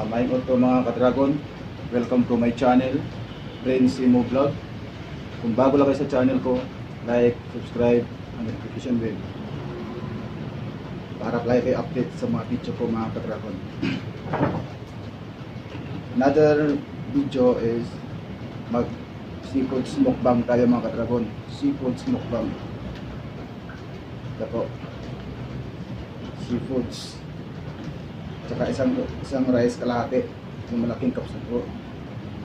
Mahingot po mga ka-dragon, welcome to my channel, Prince Imo Vlog. Kung bago lang kayo sa channel ko, like, subscribe, and notification bell para lagi kayo update sa mga video ko mga ka-dragon. Another video is mag seafood mukbang tayo mga ka-dragon. Seafood mukbang. Ito po, seafoods. Tsaka isang rice kalahati, yung malaking cups na po.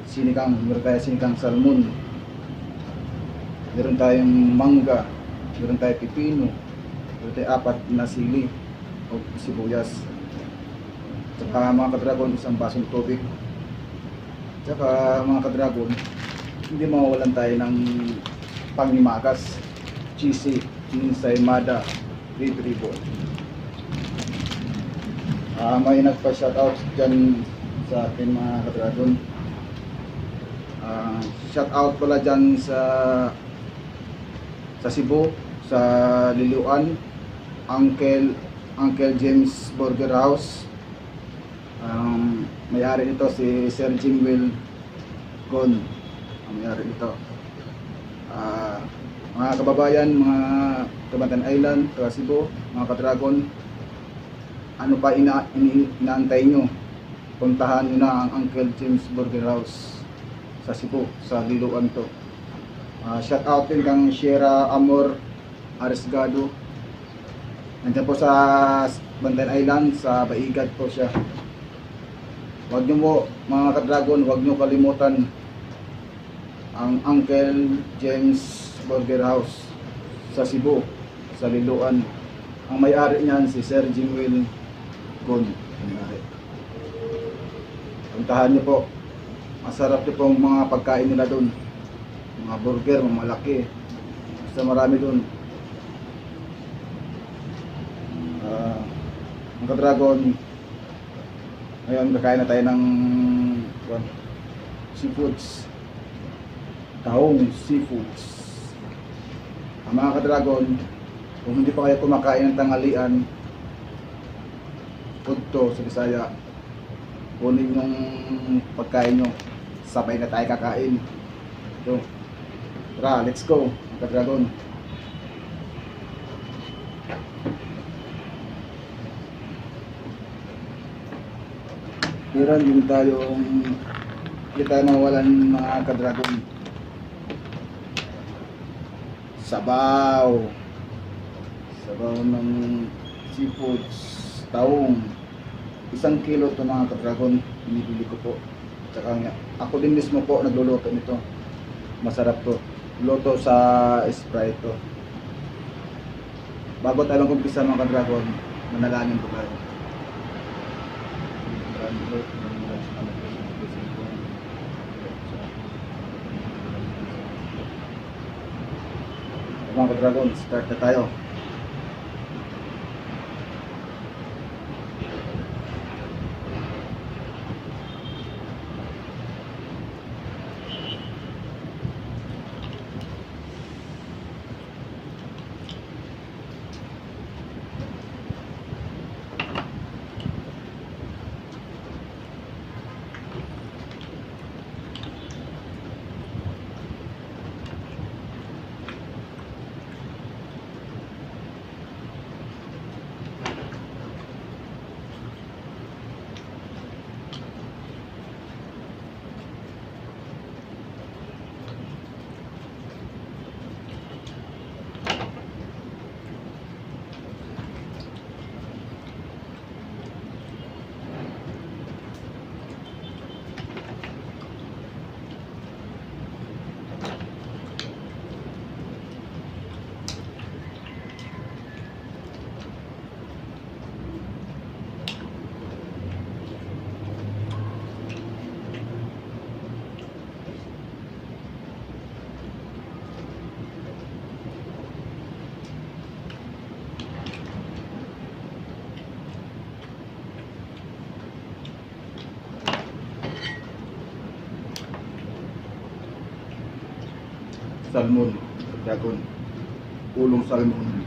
Sinigang, meron tayo sinigang salmon. Meron tayong mangga, meron tayong pipino, meron tayong 4 na sili o sibuyas. Tsaka mga ka-dragon, isang basong tubig. Tsaka mga ka-dragon, hindi mawawalan tayo ng panghimagas, cheesy, ensaymada, beef ribbon. May nagpa-shoutout dyan sa akin mga ka-dragon. Shoutout pala dyan sa Cebu, sa Liliuan, Uncle James Burger House. May-ari nito si Sir Jimwell Gon, ang may-ari nito. Mga kababayan, mga Cabanatuan Island, sa Cebu, mga ka-dragon, ano pa inaantay nyo? Puntahan nyo na ang Uncle James Burger House sa Cebu, sa Liloan to. Shout out din kang Sierra Amor Aresgado. Nandiyan po sa Cabanatuan Island, sa Baigad po siya. Huwag nyo mo mga ka-dragon, huwag nyo kalimutan ang Uncle James Burger House sa Cebu, sa Liloan. Ang may-ari niyan si Sir Jimwell Gon. Puntahan niyo po. Masarap din pong mga pagkain nila doon. Mga burger, mga malaki. Basta marami doon. Mga ka-dragon, ngayon kakain na tayo ng seafoods. Tahong seafoods. Ang mga ka-dragon, kung hindi pa kayo kumakain ng tanghalian, punto sa Bisaya, kunin yung pagkain nyo, sabay na tayo kakain. Ito, tara, let's go mga ka-dragon. Meron din tayong hindi tayo mawalan mga ka-dragon. Sabaw ng seafoods, taong 1 kilo to mga ka-dragon, binibili ko po. Tsaka ako din mismo po nagluluto nito. Masarap to, luto sa Sprite to. Bago tayo lang kumpisa mga ka-dragon, manalangin po tayo. Mga ka-dragon, start na tayo. Salmon, dragon, ulong salmon.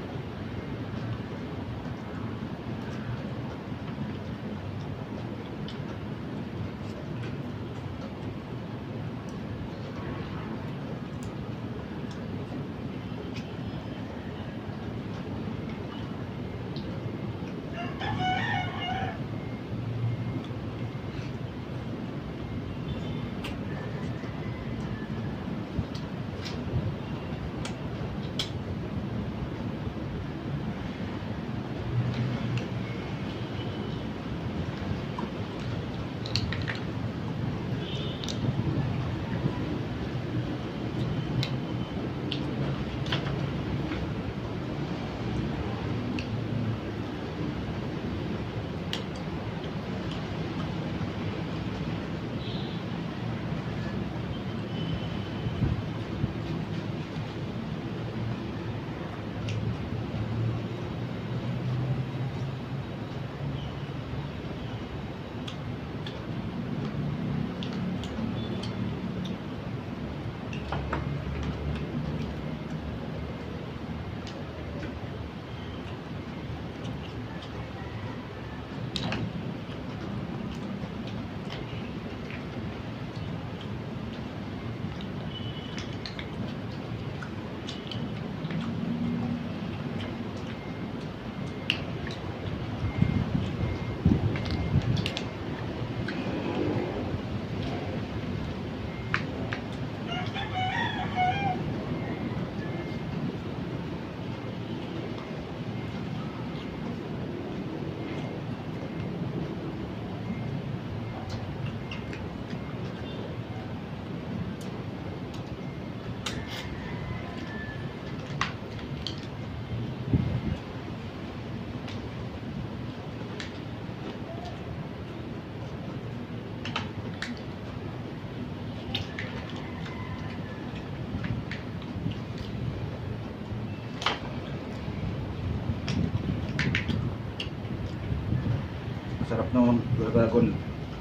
Mount Dragon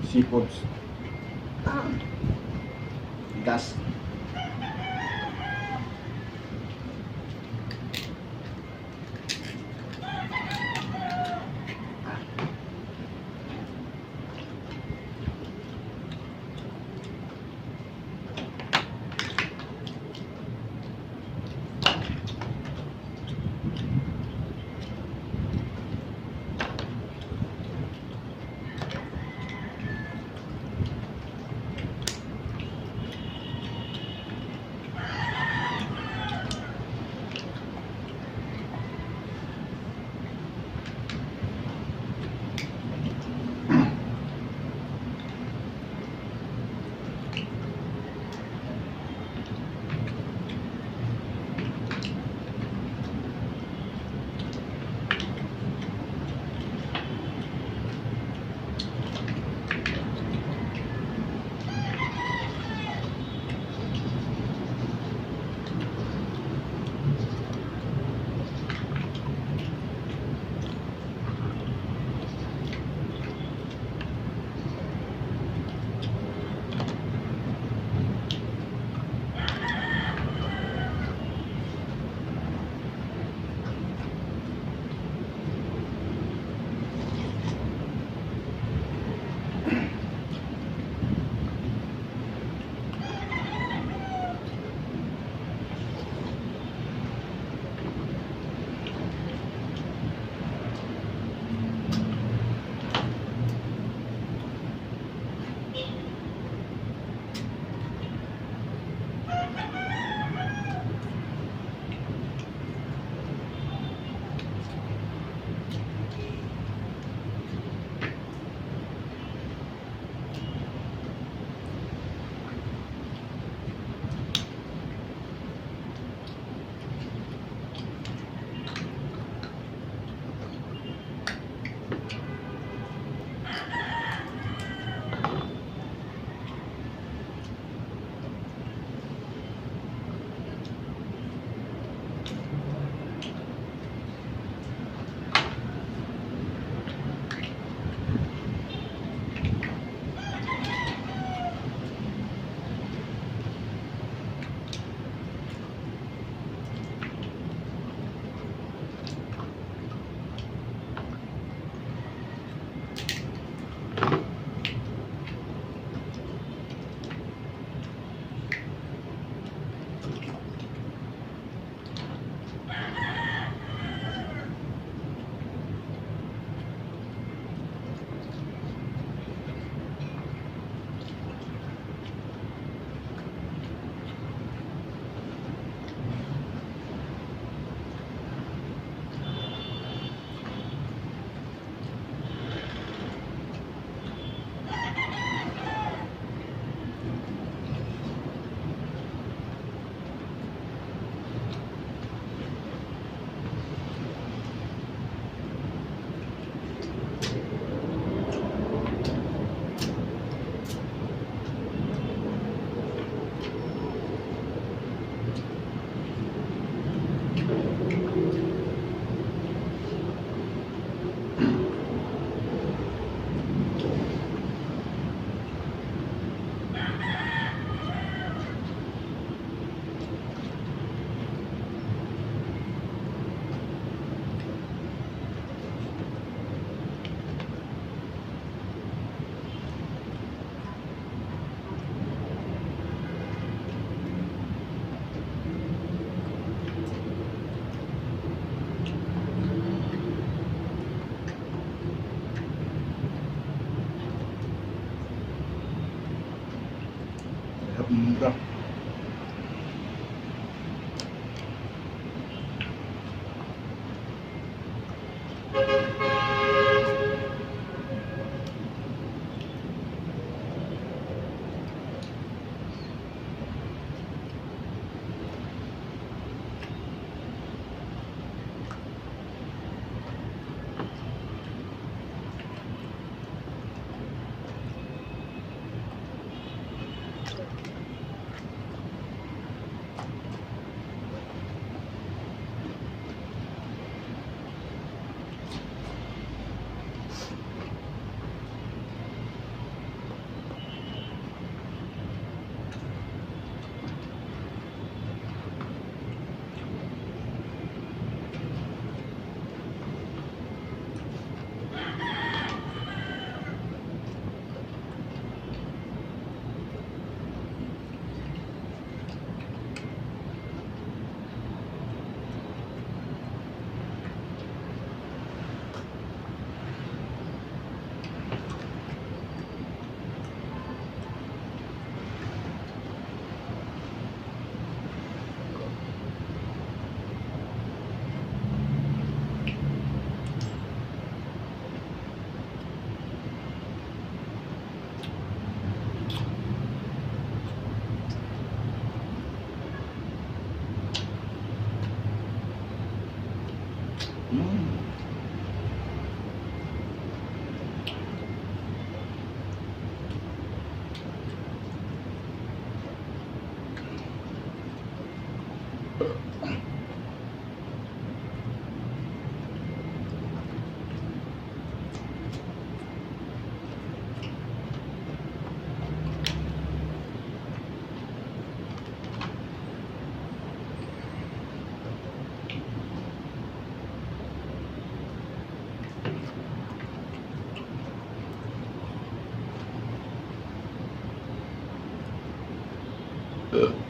Seafoods. Gas. Mudah. Uh.